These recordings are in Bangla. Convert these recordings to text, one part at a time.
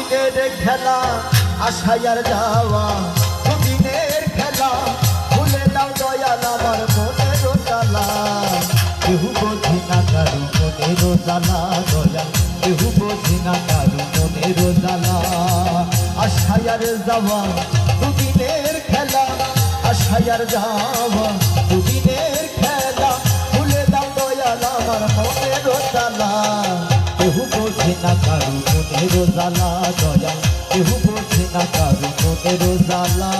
দুদিনের খেলা আশায় আর যাওয়া দুদিনের খেলা ভুলে দাও দয়াল আমার মনের জ্বালা কেউ বোঝে না কারো মনের জ্বালা দয়াল কেউ বোঝে না কারো মনের জ্বালা আশায় আর যাওয়া দুদিনের খেলা আশায় আর যাওয়া দুদিনের খেলা ভুলে দাও দয়াল আমার মনের জ্বালা কেউ বোঝে না কারো মনের জ্বালা দয়াল কেউ বোঝে না কারো মনের জ্বালা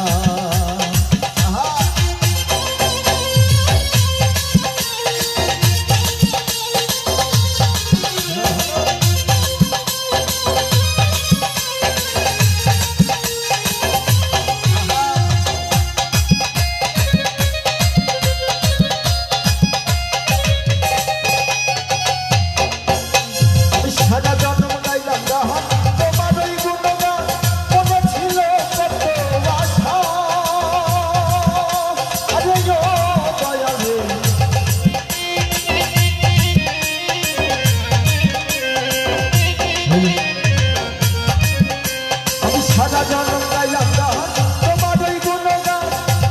সারা জন্ম গাইলাম গান তোমার ওই গুণগান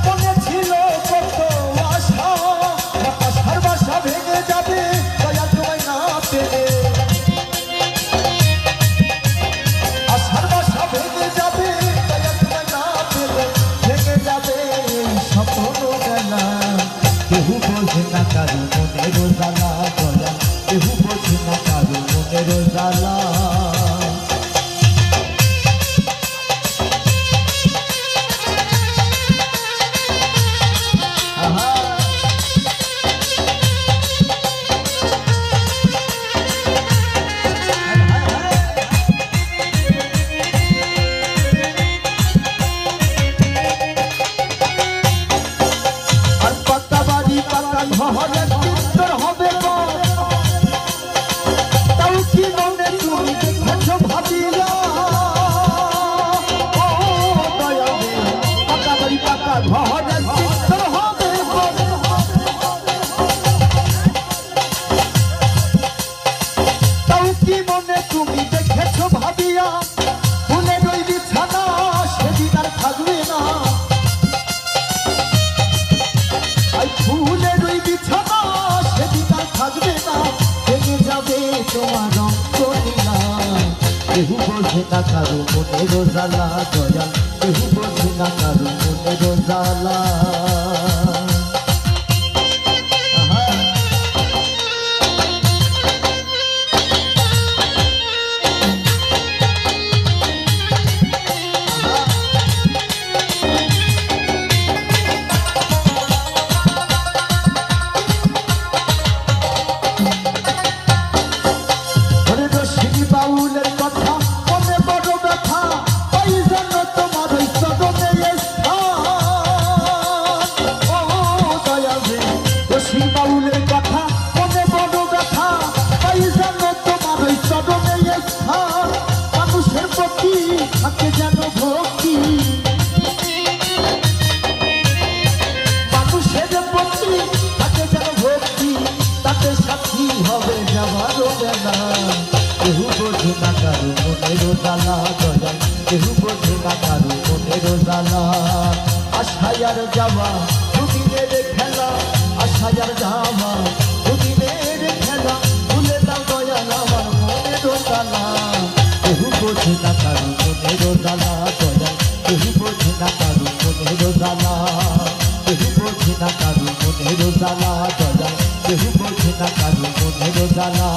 মনে ছিল কত আশা আশার বাসা ভেঙে যাবে দয়া তোমায় না পেলে আশার বাসা ভেঙে যাবে দয়া তোমায় না পেলে ভেঙে যাবে এই স্বপ্ন গেলা কেউ বোঝে না কারো মনের জ্বালা দয়া কেউ বোঝে না কারো মনের জ্বালা ঘরের চিত্র হবে তাও কি মনে তুমি দেখেছো ভাবিয়া ও দয়ালে পাকা বাড়ি পাকা ঘরের চিত্র হবে তাও কি মনে তুমি দেখেছো ভাবিয়া ফুলে রই বিছানা সেদিন আর থাকবে না ফুলে রই বিছানা সেদিন আর থাকবে না ভেঙে যাবে তোমার অঙ্কলীলা কেউ বোঝে না কারো মনের জ্বালা দয়াল কেউ বোঝে না কারো মনের জ্বালা বাউলের কথা মনে বড় ব্যথা ওই জন্য তোমার ওই চরণে ও দয়ালে রশি বাউলের কথা মনে বড় ব্যথা ওই জন্য তোমার ওই চরণে মানুষের প্রতি থাকে যেন ভক্তি মানুষের প্রতি থাকে যেন ভক্তি তাতে সাথী হবে যাবার বেলা কেউ বোঝে না কারো মনের জ্বালা দয়াল কেউ বোঝে না কারো মনের জ্বালা আশায় আর যাওয়া দুদিনের খেলা আশায় আর যাওয়া দুদিনের খেলা ভুলে দাও দয়াল আমার মনের জ্বালা কেউ বোঝে না কারো মনের জ্বালা দয়াল কেউ বোঝে না কারো মনের জ্বালা কেউ বোঝে না কারো মনের জ্বালা দয়াল কেউ বোঝে না কারো মনের জ্বালা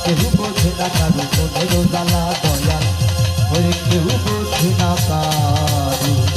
কেউ বোঝে না কারো মনের জ্বালা দয়াল কেউ বোঝে না কারো